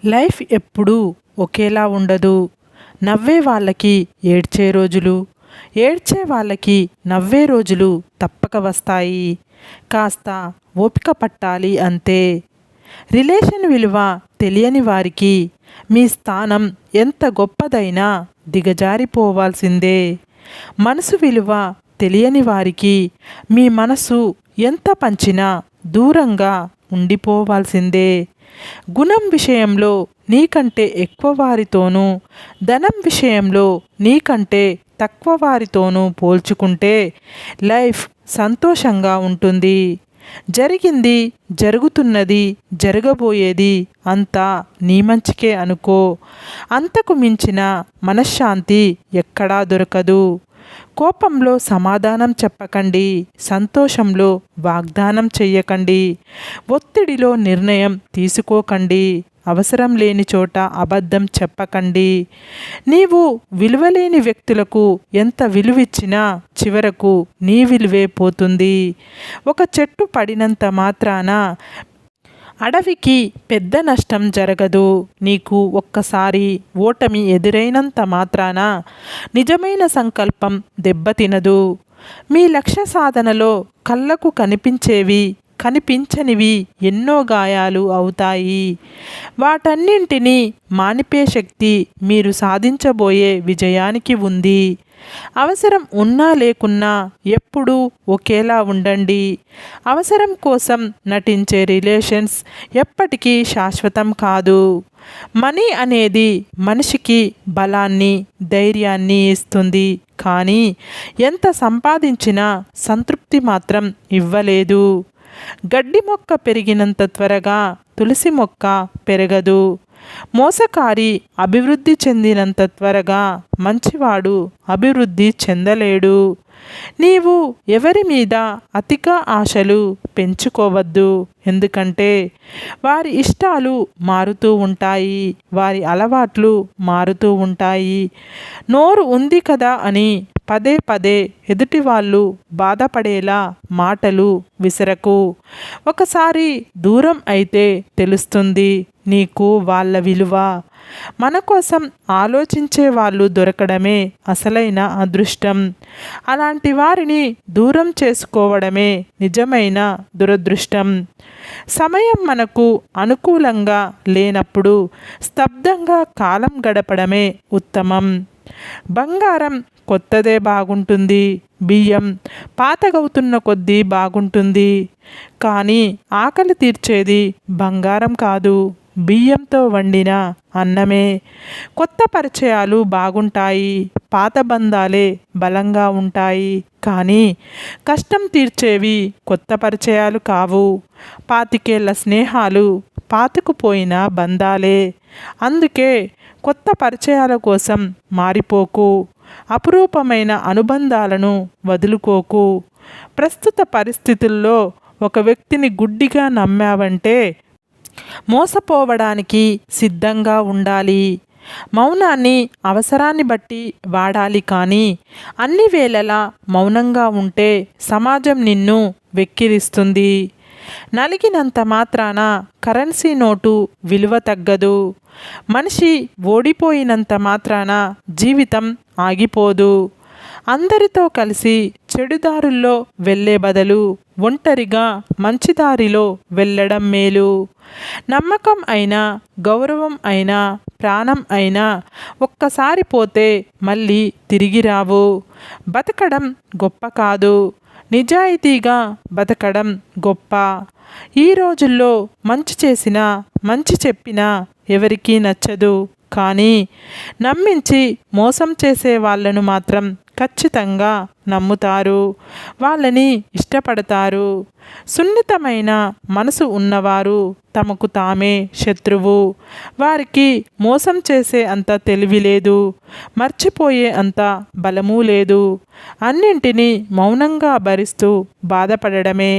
Life ఎప్పుడూ ఒకేలా ఉండదు. నవ్వే వాళ్ళకి ఏడ్చే రోజులు, ఏడ్చే వాళ్ళకి నవ్వే రోజులు తప్పక వస్తాయి. కాస్త ఓపిక పట్టాలి అంతే. రిలేషన్ విలువ తెలియని వారికి మీ స్థానం ఎంత గొప్పదైనా దిగజారిపోవాల్సిందే. మనసు విలువ తెలియని వారికి మీ మనసు ఎంత పంచినా దూరంగా ఉండిపోవాల్సిందే. గుణం విషయంలో నీకంటే ఎక్కువ వారితోనూ, ధనం విషయంలో నీకంటే తక్కువ వారితోనూ పోల్చుకుంటే లైఫ్ సంతోషంగా ఉంటుంది. జరిగింది, జరుగుతున్నది, జరగబోయేది అంతా నీ మంచికే అనుకో. అంతకు మించిన మనశ్శాంతి ఎక్కడా దొరకదు. కోపంలో సమాధానం చెప్పకండి, సంతోషంలో వాగ్దానం చెయ్యకండి, ఒత్తిడిలో నిర్ణయం తీసుకోకండి, అవసరం లేని చోట అబద్ధం చెప్పకండి. నీవు విలువలేని వ్యక్తులకు ఎంత విలువిచ్చినా చివరకు నీ విలువే పోతుంది. ఒక చెట్టు పడినంత మాత్రాన అడవికి పెద్ద నష్టం జరగదు. నీకు ఒక్కసారి ఓటమి ఎదురైనంత మాత్రాన నిజమైన సంకల్పం దెబ్బతినదు. మీ లక్ష్య సాధనలో కళ్ళకు కనిపించేవి, కనిపించనివి ఎన్నో గాయాలు అవుతాయి. వాటన్నింటినీ మానిపే శక్తి మీరు సాధించబోయే విజయానికి ఉంది. అవసరం ఉన్నా లేకున్నా ఎప్పుడూ ఒకేలా ఉండండి. అవసరం కోసం నటించే రిలేషన్స్ ఎప్పటికీ శాశ్వతం కాదు. మనీ అనేది మనిషికి బలాన్ని, ధైర్యాన్ని ఇస్తుంది, కానీ ఎంత సంపాదించినా సంతృప్తి మాత్రం ఇవ్వలేదు. గడ్డి మొక్క పెరిగినంత త్వరగా తులసి మొక్క పెరగదు. మోసకారి అభివృద్ధి చెందినంత త్వరగా మంచివాడు అభివృద్ధి చెందలేడు. నీవు ఎవరి మీద అతిగా ఆశలు పెంచుకోవద్దు. ఎందుకంటే వారి ఇష్టాలు మారుతూ ఉంటాయి, వారి అలవాట్లు మారుతూ ఉంటాయి. నోరు ఉంది కదా అని పదే పదే ఎదుటి వాళ్ళు బాధపడేలా మాటలు విసరకు. ఒకసారి దూరం అయితే తెలుస్తుంది నీకు వాళ్ళ విలువ. మన కోసం ఆలోచించే వాళ్ళు దొరకడమే అసలైన అదృష్టం. అలాంటి వారిని దూరం చేసుకోవడమే నిజమైన దురదృష్టం. సమయం మనకు అనుకూలంగా లేనప్పుడు స్తబ్దంగా కాలం గడపడమే ఉత్తమం. బంగారం కొత్తదే బాగుంటుంది, బియ్యం పాతగవుతున్న కొద్దీ బాగుంటుంది. కానీ ఆకలి తీర్చేది బంగారం కాదు, బియ్యంతో వండిన అన్నమే. కొత్త పరిచయాలు బాగుంటాయి, పాత బంధాలే బలంగా ఉంటాయి. కానీ కష్టం తీర్చేవి కొత్త పరిచయాలు కావు. పాతికేళ్ల స్నేహాలు పాతుకుపోయిన బంధాలే. అందుకే కొత్త పరిచయాల కోసం మారిపోకు, అపురూపమైన అనుబంధాలను వదులుకోకు. ప్రస్తుత పరిస్థితుల్లో ఒక వ్యక్తిని గుడ్డిగా నమ్మావంటే మోసపోవడానికి సిద్ధంగా ఉండాలి. మౌనాన్ని అవసరాన్ని బట్టి వాడాలి, కానీ అన్ని వేళలా మౌనంగా ఉంటే సమాజం నిన్ను వెక్కిరిస్తుంది. నలిగినంత మాత్రాన కరెన్సీ నోటు విలువ తగ్గదు. మనిషి ఓడిపోయినంత మాత్రాన జీవితం ఆగిపోదు. అందరితో కలిసి చెడుదారుల్లో వెళ్ళే బదులు ఒంటరిగా మంచిదారిలో వెళ్ళడం మేలు. నమ్మకం అయినా, గౌరవం అయినా, ప్రాణం అయినా ఒక్కసారి పోతే మళ్ళీ తిరిగి రావు. బతకడం గొప్ప కాదు, నిజాయితీగా బతకడం గొప్ప. ఈ రోజుల్లో మంచి చేసినా, మంచి చెప్పినా ఎవరికీ నచ్చదు. కానీ నమ్మించి మోసం చేసే వాళ్ళను మాత్రం ఖచ్చితంగా నమ్ముతారు, వాళ్ళని ఇష్టపడతారు. సున్నితమైన మనసు ఉన్నవారు తమకు తామే శత్రువు. వారికి మోసం చేసే అంత తెలివి లేదు, మర్చిపోయే అంత బలమూ లేదు. అన్నింటినీ మౌనంగా భరిస్తూ బాధపడడమే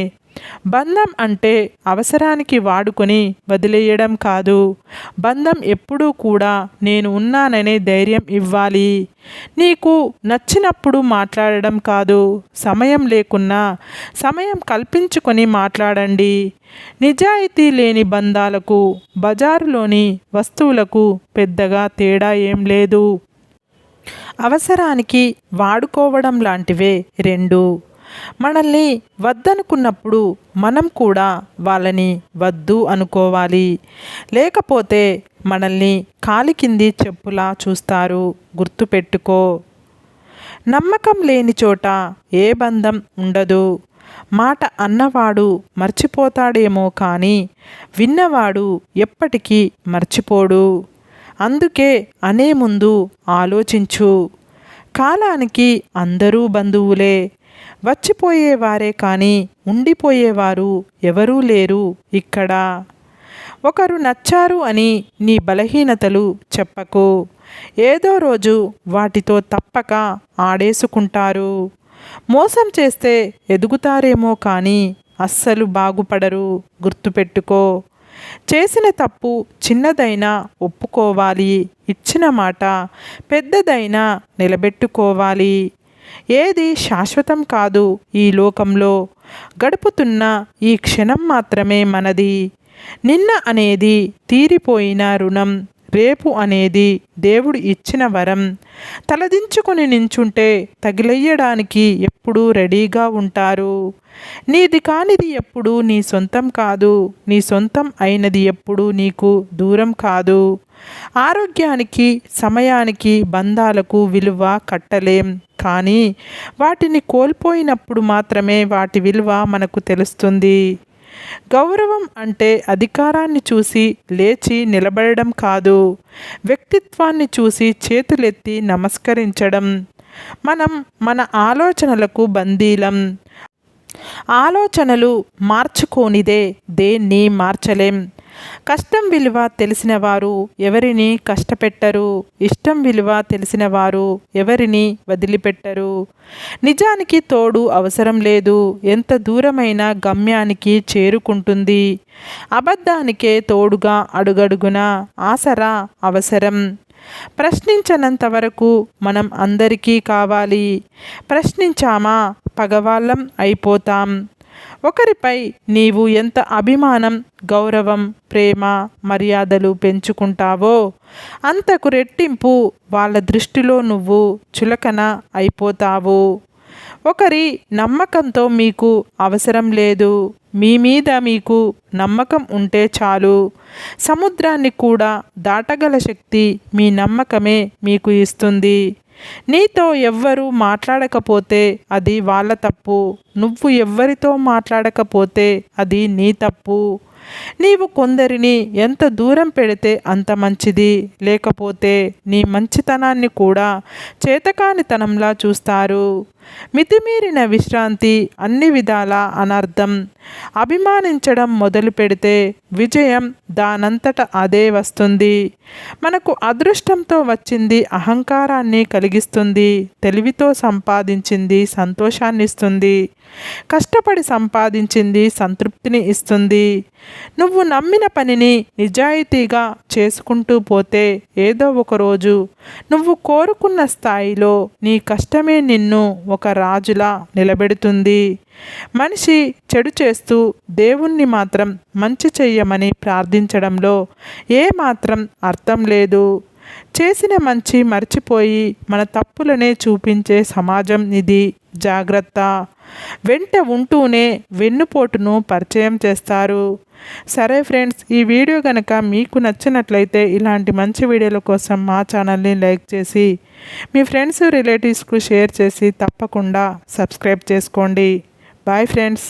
బంధం అంటే అవసరానికి వాడుకొని వదిలేయడం కాదు. బంధం ఎప్పుడూ కూడా నేను ఉన్నాననే ధైర్యం ఇవ్వాలి. నీకు నచ్చినప్పుడు మాట్లాడడం కాదు, సమయం లేకున్నా సమయం కల్పించుకొని మాట్లాడండి. నిజాయితీ లేని బంధాలకు బజారులోని వస్తువులకు పెద్దగా తేడా ఏం లేదు. అవసరానికి వాడుకోవడం లాంటివే రెండు. మనల్ని వద్దనుకున్నప్పుడు మనం కూడా వాళ్ళని వద్దు అనుకోవాలి. లేకపోతే మనల్ని కాలి కింది చెప్పులా చూస్తారు. గుర్తుపెట్టుకో. నమ్మకం లేని చోట ఏ బంధం ఉండదు. మాట అన్నవాడు మర్చిపోతాడేమో కానీ విన్నవాడు ఎప్పటికీ మర్చిపోడు. అందుకే అనే ముందు ఆలోచించు. కాలానికి అందరూ బంధువులే. వచ్చిపోయేవారే కానీ ఉండిపోయేవారు ఎవరూ లేరు ఇక్కడ. ఒకరు నచ్చారు అని నీ బలహీనతలు చెప్పకు. ఏదో రోజు వాటితో తప్పక ఆడేసుకుంటారు. మోసం చేస్తే ఎదుగుతారేమో కానీ అస్సలు బాగుపడరు. గుర్తుపెట్టుకో. చేసిన తప్పు చిన్నదైనా ఒప్పుకోవాలి. ఇచ్చిన మాట పెద్దదైనా నిలబెట్టుకోవాలి. ఏది శాశ్వతం కాదు ఈ లోకంలో. గడుపుతున్న ఈ క్షణం మాత్రమే మనది. నిన్న అనేది తీరిపోయిన రుణం, రేపు అనేది దేవుడు ఇచ్చిన వరం. తలదించుకొని నించుంటే తగిలెయ్యడానికి ఎప్పుడూ రెడీగా ఉంటారు. నీది కానిది ఎప్పుడూ నీ సొంతం కాదు. నీ సొంతం అయినది ఎప్పుడూ నీకు దూరం కాదు. ఆరోగ్యానికి, సమయానికి, బంధాలకు విలువ కట్టలేం. కానీ వాటిని కోల్పోయినప్పుడు మాత్రమే వాటి విలువ మనకు తెలుస్తుంది. గౌరవం అంటే అధికారాన్ని చూసి లేచి నిలబడడం కాదు, వ్యక్తిత్వాన్ని చూసి చేతులెత్తి నమస్కరించడం. మనం మన ఆలోచనలకు బందీలం. ఆలోచనలు మార్చుకోనిదే దేన్ని మార్చలేం. కష్టం విలువ తెలిసిన వారు ఎవరిని కష్టపెట్టరు. ఇష్టం విలువ తెలిసిన వారు ఎవరిని వదిలిపెట్టరు. నిజానికి తోడు అవసరం లేదు. ఎంత దూరమైన గమ్యానికి చేరుకుంటుంది. అబద్ధానికే తోడుగా అడుగడుగున ఆసరా అవసరం. ప్రశ్నించనంత వరకు మనం అందరికీ కావాలి. ప్రశ్నించామా పగవాళ్ళం అయిపోతాం. ఒకరిపై నీవు ఎంత అభిమానం, గౌరవం, ప్రేమ, మర్యాదలు పెంచుకుంటావో అంతకు రెట్టింపు వాళ్ళ దృష్టిలో నువ్వు చులకన అయిపోతావు. ఒకరి నమ్మకంతో మీకు అవసరం లేదు. మీ మీద మీకు నమ్మకం ఉంటే చాలు. సముద్రాన్ని కూడా దాటగల శక్తి మీ నమ్మకమే మీకు ఇస్తుంది. నీతో ఎవ్వరూ మాట్లాడకపోతే అది వాళ్ళ తప్పు. నువ్వు ఎవ్వరితో మాట్లాడకపోతే అది నీ తప్పు. నీవు కొందరిని ఎంత దూరం పెడితే అంత మంచిది. లేకపోతే నీ మంచితనాన్ని కూడా చేతకానితనంలా చూస్తారు. మితిమీరిన విశ్రాంతి అన్ని విధాల అనర్థం. అభిమానించడం మొదలు పెడితే విజయం దానంతట అదే వస్తుంది. మనకు అదృష్టంతో వచ్చింది అహంకారాన్ని కలిగిస్తుంది. తెలివితో సంపాదించింది సంతోషాన్ని ఇస్తుంది. కష్టపడి సంపాదించింది సంతృప్తిని ఇస్తుంది. నువ్వు నమ్మిన పనిని నిజాయితీగా చేసుకుంటూ పోతే ఏదో ఒకరోజు నువ్వు కోరుకున్న స్థాయిలో నీ కష్టమే నిన్ను ఒక రాజులా నిలబెడుతుంది. మనిషి చెడు చేస్తూ దేవుణ్ణి మాత్రం మంచి చెయ్యమని ప్రార్థించడంలో ఏమాత్రం అర్థం లేదు. చేసిన మంచి మర్చిపోయి మన తప్పులనే చూపించే సమాజం ఇది. జాగ్రత్త. వెంట ఉంటూనే వెన్నుపోటును పరిచయం చేస్తారు. సరే ఫ్రెండ్స్, ఈ వీడియో కనుక మీకు నచ్చినట్లయితే ఇలాంటి మంచి వీడియోల కోసం మా ఛానల్ని లైక్ చేసి మీ ఫ్రెండ్స్ రిలేటివ్స్కు షేర్ చేసి తప్పకుండా సబ్స్క్రైబ్ చేసుకోండి. Bye friends.